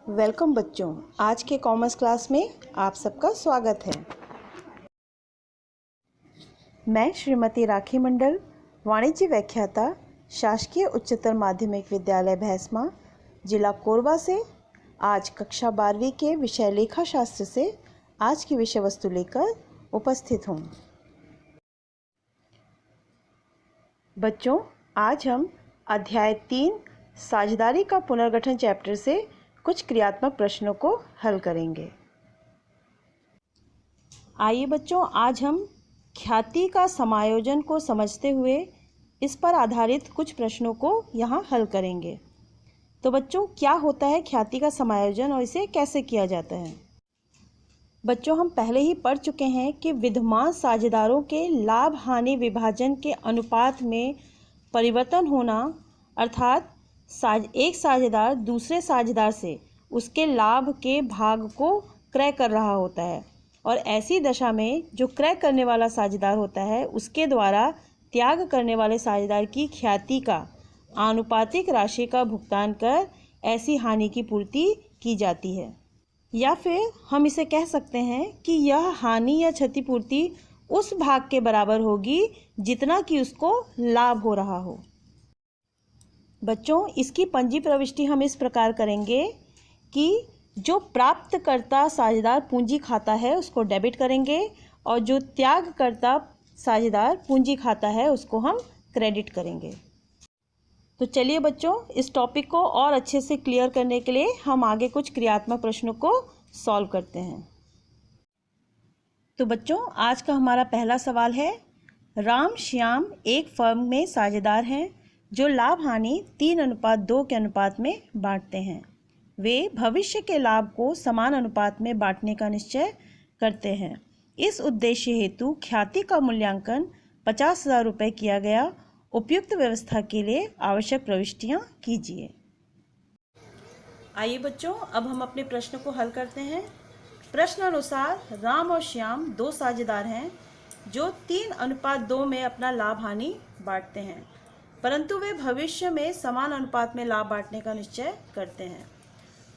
Welcome बच्चों, आज के कॉमर्स क्लास में आप सबका स्वागत है। मैं श्रीमती राखी मंडल, वाणिज्य व्याख्याता, शासकीय उच्चतर माध्यमिक विद्यालय भैंसमा, जिला कोरबा से आज कक्षा 12वीं के विषय लेखा शास्त्र से आज की विषय वस्तु लेकर उपस्थित हूँ। बच्चों, आज हम अध्याय 3 साझेदारी का पुनर्गठन चैप्टर से कुछ क्रियात्मक प्रश्नों को हल करेंगे। आइए बच्चों, आज हम ख्याति का समायोजन को समझते हुए इस पर आधारित कुछ प्रश्नों को यहाँ हल करेंगे। तो बच्चों, क्या होता है ख्याति का समायोजन और इसे कैसे किया जाता है? बच्चों, हम पहले ही पढ़ चुके हैं कि विद्यमान साझेदारों के लाभ हानि विभाजन के अनुपात में परिवर्तन होना, अर्थात एक साझेदार दूसरे साझेदार से उसके लाभ के भाग को क्रय कर रहा होता है और ऐसी दशा में जो क्रय करने वाला साझेदार होता है उसके द्वारा त्याग करने वाले साझेदार की ख्याति का आनुपातिक राशि का भुगतान कर ऐसी हानि की पूर्ति की जाती है। या फिर हम इसे कह सकते हैं कि यह हानि या क्षतिपूर्ति उस भाग के बराबर होगी जितना कि उसको लाभ हो रहा हो। बच्चों, इसकी पंजी प्रविष्टि हम इस प्रकार करेंगे कि जो प्राप्तकर्ता साझेदार पूंजी खाता है उसको डेबिट करेंगे और जो त्यागकर्ता साझेदार पूंजी खाता है उसको हम क्रेडिट करेंगे। तो चलिए बच्चों, इस टॉपिक को और अच्छे से क्लियर करने के लिए हम आगे कुछ क्रियात्मक प्रश्नों को सॉल्व करते हैं। तो बच्चों, आज का हमारा पहला सवाल है, राम श्याम एक फर्म में साझेदार हैं जो लाभ हानि 3:2 के अनुपात में बांटते हैं। वे भविष्य के लाभ को समान अनुपात में बांटने का निश्चय करते हैं। इस उद्देश्य हेतु ख्याति का मूल्यांकन 50,000 रुपये किया गया। उपयुक्त व्यवस्था के लिए आवश्यक प्रविष्टियां कीजिए। आइए बच्चों, अब हम अपने प्रश्न को हल करते हैं। प्रश्न अनुसार राम और श्याम दो साझेदार हैं जो 3:2 में अपना लाभ हानि बांटते हैं, परंतु वे भविष्य में समान अनुपात में लाभ बांटने का निश्चय करते हैं।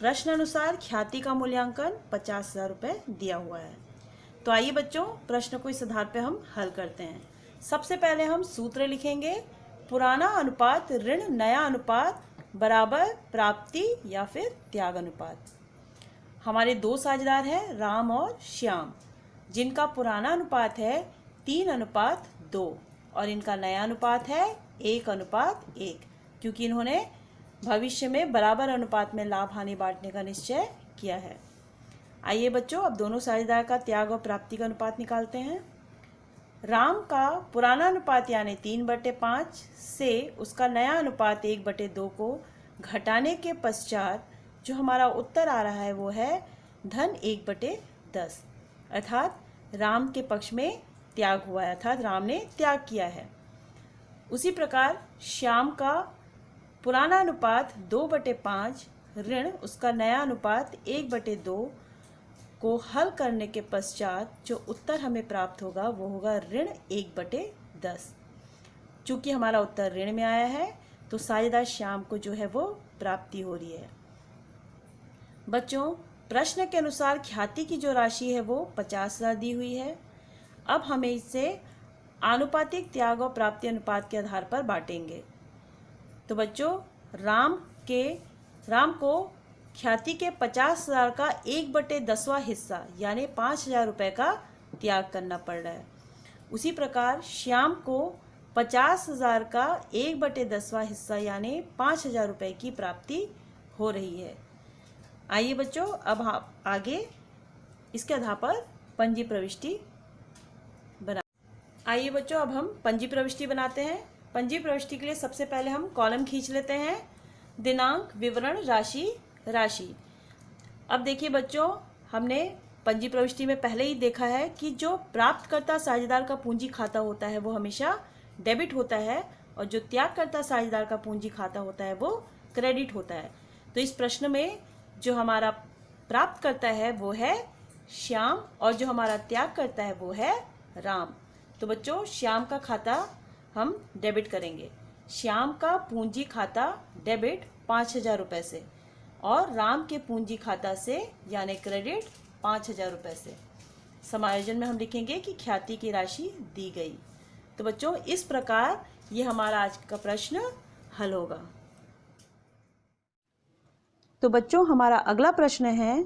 प्रश्न अनुसार ख्याति का मूल्यांकन 50,000 रुपये दिया हुआ है। तो आइए बच्चों, प्रश्न को इस आधार पर हम हल करते हैं। सबसे पहले हम सूत्र लिखेंगे, पुराना अनुपात ऋण नया अनुपात बराबर प्राप्ति या फिर त्याग अनुपात। हमारे दो साझेदार हैं राम और श्याम, जिनका पुराना अनुपात है 3:2 और इनका नया अनुपात है 1:1, क्योंकि इन्होंने भविष्य में बराबर अनुपात में लाभ हानि बांटने का निश्चय किया है। आइए बच्चों, अब दोनों साझेदार का त्याग और प्राप्ति का अनुपात निकालते हैं। राम का पुराना अनुपात यानी 3/5 से उसका नया अनुपात 1/2 को घटाने के पश्चात जो हमारा उत्तर आ रहा है वो है धन 1/10, अर्थात राम के पक्ष में त्याग हुआ है, अर्थात राम ने त्याग किया है। उसी प्रकार श्याम का पुराना अनुपात 2/5 ऋण उसका नया अनुपात 1/2 को हल करने के पश्चात जो उत्तर हमें प्राप्त होगा वो होगा ऋण 1/10। चूँकि हमारा उत्तर ऋण में आया है तो साझेदार श्याम को जो है वो प्राप्ति हो रही है। बच्चों, प्रश्न के अनुसार ख्याति की जो राशि है वो 50,000 दी हुई है। अब हमें इसे आनुपातिक त्याग और प्राप्ति अनुपात के आधार पर बांटेंगे। तो बच्चों, राम को ख्याति के 50,000 का 1/10वां हिस्सा यानी 5,000 रुपये का त्याग करना पड़ रहा है। उसी प्रकार श्याम को 50,000 का 1/10वां हिस्सा यानी 5,000 रुपये की प्राप्ति हो रही है। आइए बच्चों, अब आगे इसके आधार पर पंजी प्रविष्टि आइए बच्चों, अब हम पंजी प्रविष्टि बनाते हैं। पंजी प्रविष्टि के लिए सबसे पहले हम कॉलम खींच लेते हैं, दिनांक, विवरण, राशि। अब देखिए बच्चों, हमने पंजी प्रविष्टि में पहले ही देखा है कि जो प्राप्तकर्ता साझेदार का पूंजी खाता होता है वो हमेशा डेबिट होता है और जो त्यागकर्ता साझेदार का पूंजी खाता होता है वो क्रेडिट होता है। तो इस प्रश्न में जो हमारा प्राप्तकर्ता है वो है श्याम और जो हमारा त्यागकर्ता है वो है राम। तो बच्चों, श्याम का खाता हम डेबिट करेंगे। श्याम का पूंजी खाता डेबिट 5,000 रुपये से और राम के पूंजी खाता से यानी क्रेडिट 5,000 रुपये से। समायोजन में हम लिखेंगे कि ख्याति की राशि दी गई। तो बच्चों इस प्रकार ये हमारा आज का प्रश्न हल होगा। तो बच्चों हमारा अगला प्रश्न है,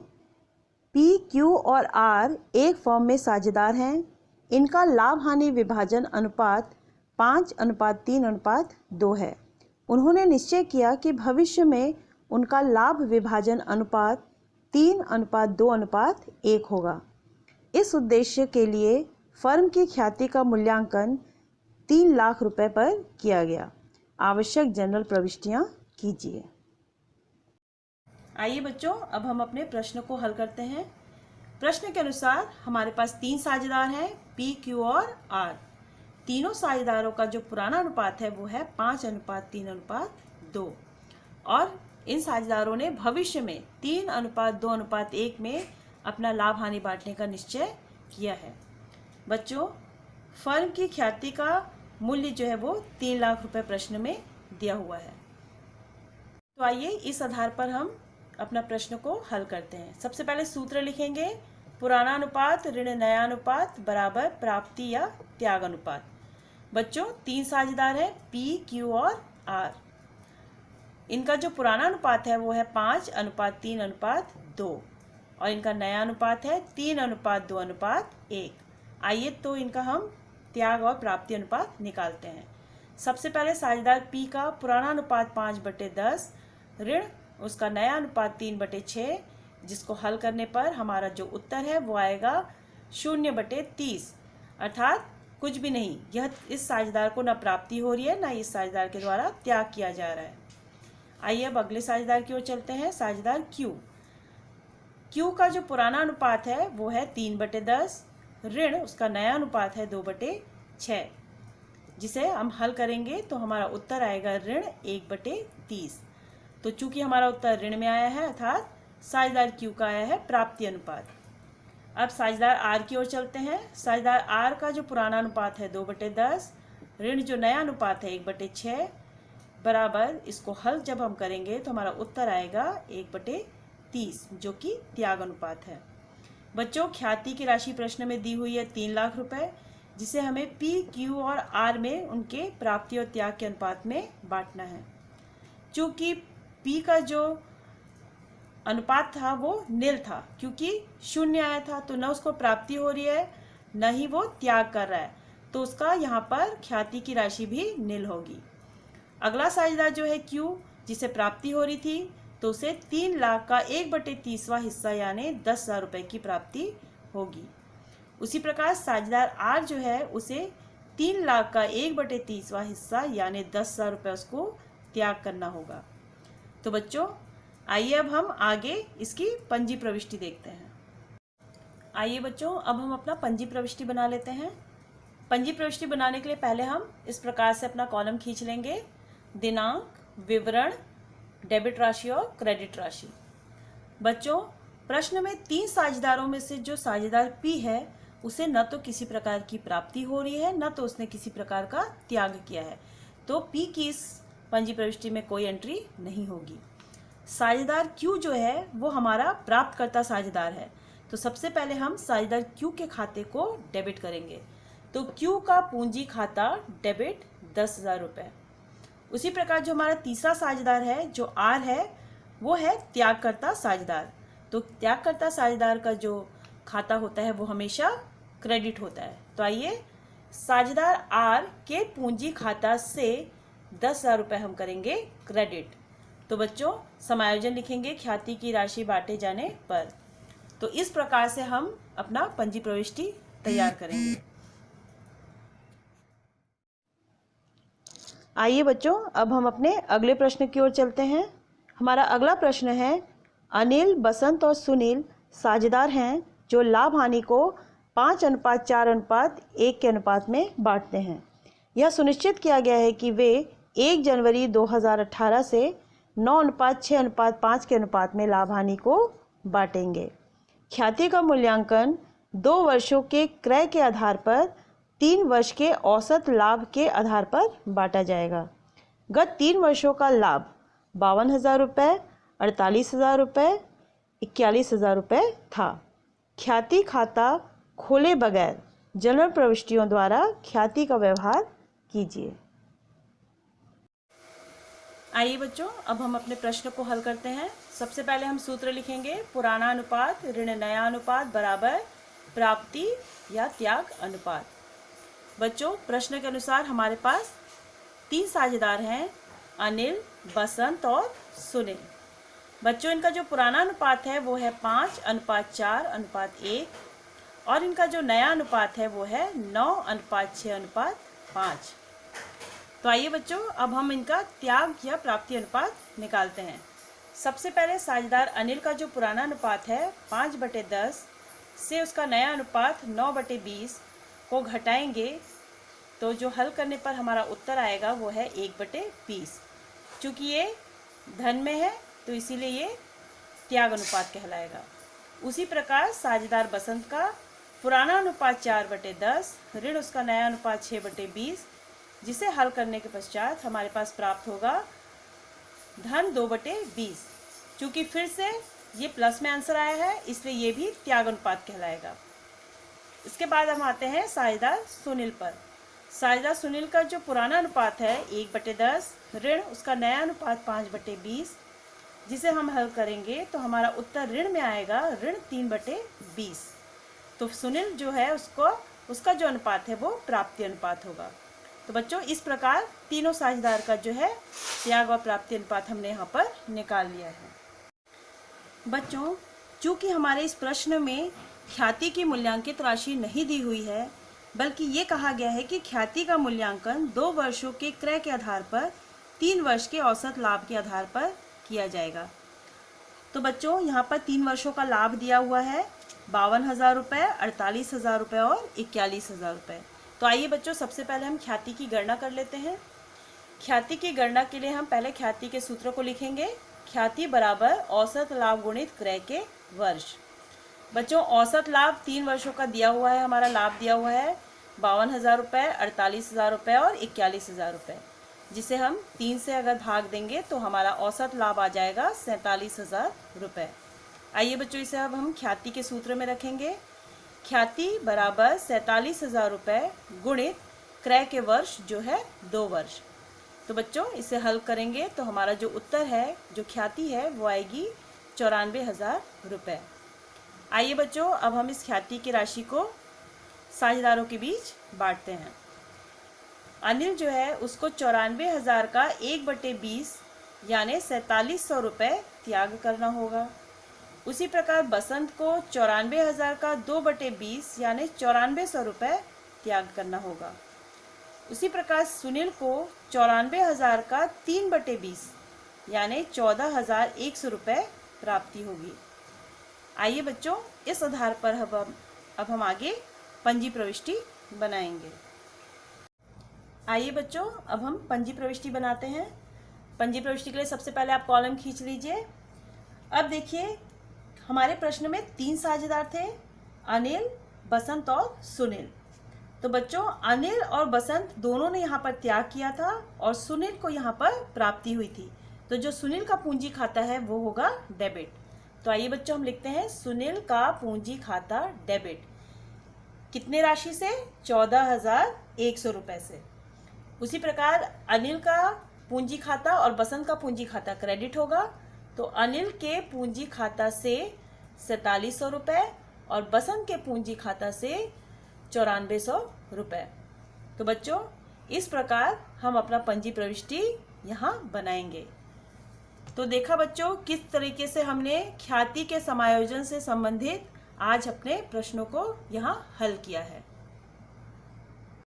पी, क्यू और आर एक फर्म में साझेदार हैं। इनका लाभ हानि विभाजन अनुपात 5:3:2 है। उन्होंने निश्चय किया कि भविष्य में उनका लाभ विभाजन अनुपात 3:2:1 होगा। इस उद्देश्य के लिए फर्म की ख्याति का मूल्यांकन 3 लाख रुपए पर किया गया। आवश्यक जनरल प्रविष्टियां कीजिए। आइए बच्चों अब हम अपने प्रश्न को हल करते हैं। प्रश्न के अनुसार हमारे पास 3 साझेदार हैं, पी, क्यू और आर। तीनों साझेदारों का जो पुराना अनुपात है वो है 5:3:2 और इन साझेदारों ने भविष्य में 3:2:1 में अपना लाभ हानि बांटने का निश्चय किया है। बच्चों फर्म की ख्याति का मूल्य जो है वो 3 लाख रुपए प्रश्न में दिया हुआ है। तो आइए इस आधार पर हम अपना प्रश्न को हल करते हैं। सबसे पहले सूत्र लिखेंगे, पुराना अनुपात ऋण नया अनुपात बराबर प्राप्ति या त्याग अनुपात। बच्चों 3 साझेदार हैं, पी, क्यू और आर। इनका जो पुराना अनुपात है वो है 5:3:2 और इनका नया अनुपात है 3:2:1। आइए तो इनका हम त्याग और प्राप्ति अनुपात निकालते हैं। सबसे पहले साझेदार पी का पुराना अनुपात 5/10 ऋण उसका नया अनुपात 3/6, जिसको हल करने पर हमारा जो उत्तर है वो आएगा 0/30, अर्थात कुछ भी नहीं। यह इस साझेदार को न प्राप्ति हो रही है न इस साझेदार के द्वारा त्याग किया जा रहा है। आइए अब अगले साझेदार की ओर चलते हैं, साझेदार क्यू। क्यू का जो पुराना अनुपात है वो है 3/10 ऋण उसका नया अनुपात है 2/6, जिसे हम हल करेंगे तो हमारा उत्तर आएगा ऋण 1/30। तो चूंकि हमारा उत्तर ऋण में आया है अर्थात साझेदार क्यू का आया है प्राप्ति अनुपात। अब साझेदार आर की ओर चलते हैं। साझेदार आर का जो पुराना अनुपात है 2/10 ऋण जो नया अनुपात है 1/6 बराबर, इसको हल जब हम करेंगे तो हमारा उत्तर आएगा 1/30, जो कि त्याग अनुपात है। बच्चों ख्याति की राशि प्रश्न में दी हुई है 3 लाख रुपए, जिसे हमें पी, क्यू और आर में उनके प्राप्ति और त्याग के अनुपात में बांटना है। चूंकि पी का जो अनुपात था वो निल था, क्योंकि 0 आया था, तो न उसको प्राप्ति हो रही है न ही वो त्याग कर रहा है, तो उसका यहाँ पर ख्याति की राशि भी निल होगी। अगला साझेदार जो है क्यू, जिसे प्राप्ति हो रही थी, तो उसे 3 लाख का 1/30वां हिस्सा यानी 10,000 रुपये की प्राप्ति होगी। उसी प्रकार साझेदार आर जो है उसे 3 लाख का 1/30वां हिस्सा यानी 10,000 रुपये उसको त्याग करना होगा। तो बच्चों आइए अब हम आगे इसकी पंजी प्रविष्टि देखते हैं। आइए बच्चों अब हम अपना पंजी प्रविष्टि बना लेते हैं। पंजी प्रविष्टि बनाने के लिए पहले हम इस प्रकार से अपना कॉलम खींच लेंगे, दिनांक, विवरण, डेबिट राशि और क्रेडिट राशि। बच्चों प्रश्न में 3 साझेदारों में से जो साझेदार पी है उसे न तो किसी प्रकार की प्राप्ति हो रही है न तो उसने किसी प्रकार का त्याग किया है, तो पी की इस पंजी प्रविष्टि में कोई एंट्री नहीं होगी। साझेदार क्यू जो है वो हमारा प्राप्तकर्ता साझेदार है, तो सबसे पहले हम साझेदार क्यू के खाते को डेबिट करेंगे। तो क्यू का पूंजी खाता डेबिट 10,000 रुपये। उसी प्रकार जो हमारा तीसरा साझेदार है जो आर है वो है त्यागकर्ता साझेदार। तो त्यागकर्ता साझेदार का जो खाता होता है वो हमेशा क्रेडिट होता है। तो आइए साझेदार आर के पूंजी खाता से 10,000 रुपये हम करेंगे क्रेडिट। तो बच्चों समायोजन लिखेंगे ख्याति की राशि बांटे जाने पर। तो इस प्रकार से हम अपना पंजी प्रविष्टि तैयार करेंगे। आइए बच्चों अब हम अपने अगले प्रश्न की ओर चलते हैं। हमारा अगला प्रश्न है, अनिल, बसंत और सुनील साझेदार हैं जो लाभ हानि को 5:4:1 के अनुपात में बांटते हैं। यह सुनिश्चित किया गया है कि वे 1 जनवरी 2018 से 9:6:5 के अनुपात में लाभ हानि को बांटेंगे। ख्याति का मूल्यांकन 2 वर्षों के क्रय के आधार पर 3 वर्ष के औसत लाभ के आधार पर बांटा जाएगा। गत 3 वर्षों का लाभ 52,000 रुपये, 48,000 रुपये, 41,000 रुपये था। ख्याति खाता खोले बगैर जनरल प्रविष्टियों द्वारा ख्याति का व्यवहार कीजिए। आइए बच्चों, अब हम अपने प्रश्न को हल करते हैं। सबसे पहले हम सूत्र लिखेंगे। पुराना अनुपात ऋण नया अनुपात बराबर प्राप्ति या त्याग अनुपात। बच्चों, प्रश्न के अनुसार हमारे पास 3 साझेदार हैं, अनिल, बसंत और सुनील। बच्चों, इनका जो पुराना अनुपात है वो है 5:4:1 और इनका जो नया अनुपात है वो है 9:6:5। तो आइए बच्चों, अब हम इनका त्याग या प्राप्ति अनुपात निकालते हैं। सबसे पहले साझेदार अनिल का जो पुराना अनुपात है 5/10 से उसका नया अनुपात 9/20 को घटाएंगे तो जो हल करने पर हमारा उत्तर आएगा वो है 1/20। चूँकि ये धन में है तो इसीलिए ये त्याग अनुपात कहलाएगा। उसी प्रकार साझेदार बसंत का पुराना अनुपात 4/10 ऋण उसका नया अनुपात 6/20, जिसे हल करने के पश्चात हमारे पास प्राप्त होगा धन 2/20। चूँकि फिर से ये प्लस में आंसर आया है इसलिए ये भी त्याग अनुपात कहलाएगा। इसके बाद हम आते हैं साझेदार सुनील पर। साझेदार सुनील का जो पुराना अनुपात है 1/10 ऋण उसका नया अनुपात 5/20, जिसे हम हल करेंगे तो हमारा उत्तर ऋण में आएगा ऋण 3/20। तो सुनील जो है उसका जो अनुपात है वो प्राप्ति अनुपात होगा। तो बच्चों, इस प्रकार तीनों साझेदार का जो है त्याग और प्राप्ति अनुपात हमने यहाँ पर निकाल लिया है। बच्चों, चूँकि हमारे इस प्रश्न में ख्याति की मूल्यांकित राशि नहीं दी हुई है, बल्कि ये कहा गया है कि ख्याति का मूल्यांकन 2 वर्षों के क्रय के आधार पर 3 वर्ष के औसत लाभ के आधार पर किया जाएगा। तो बच्चों, यहाँ पर 3 वर्षों का लाभ दिया हुआ है 52,000 रुपये, 48,000 रुपये और 41,000 रुपये। तो आइए बच्चों, सबसे पहले हम ख्याति की गणना कर लेते हैं। ख्याति की गणना के लिए हम पहले ख्याति के सूत्र को लिखेंगे। ख्याति बराबर औसत लाभ गुणित क्रय के वर्ष। बच्चों, औसत लाभ 3 वर्षों का दिया हुआ है, हमारा लाभ दिया हुआ है 52,000 रुपये, 48,000 रुपये और 41,000 रुपये, जिसे हम 3 से अगर भाग देंगे तो हमारा औसत लाभ आ जाएगा 47,000 रुपये। आइए बच्चों, इसे अब हम ख्याति के सूत्र में रखेंगे। ख्याति बराबर 47,000 रुपये गुणित क्रय के वर्ष जो है 2 वर्ष। तो बच्चों, इसे हल करेंगे तो हमारा जो उत्तर है, जो ख्याति है, वो आएगी 94,000 रुपये। आइए बच्चों, अब हम इस ख्याति की राशि को साझेदारों के बीच बांटते हैं। अनिल जो है उसको 94,000 का 1/20 यानी 4700 रुपये त्याग करना होगा। उसी प्रकार बसंत को 94,000 का 2/20 यानी 9400 रुपये त्याग करना होगा। उसी प्रकार सुनील को 94,000 का 3/20 यानी 14,100 रुपये प्राप्ति होगी। आइए बच्चों, इस आधार पर अब हम आगे पंजी प्रविष्टि बनाएंगे। आइए बच्चों, अब हम पंजी प्रविष्टि बनाते हैं। पंजी प्रविष्टि के लिए सबसे पहले आप कॉलम खींच लीजिए। अब देखिए, हमारे प्रश्न में 3 साझेदार थे, अनिल, बसंत और सुनील। तो बच्चों, अनिल और बसंत दोनों ने यहाँ पर त्याग किया था और सुनील को यहाँ पर प्राप्ति हुई थी। तो जो सुनील का पूंजी खाता है वो होगा डेबिट। तो आइए बच्चों, हम लिखते हैं सुनील का पूंजी खाता डेबिट। कितने राशि से? 14,100 रुपये से। उसी प्रकार अनिल का पूंजी खाता और बसंत का पूंजी खाता क्रेडिट होगा। तो अनिल के पूंजी खाता से 4700 रुपये और बसंत के पूंजी खाता से 9400 रुपये। तो बच्चों, इस प्रकार हम अपना पंजी प्रविष्टि यहाँ बनाएंगे। तो देखा बच्चों, किस तरीके से हमने ख्याति के समायोजन से संबंधित आज अपने प्रश्नों को यहाँ हल किया है।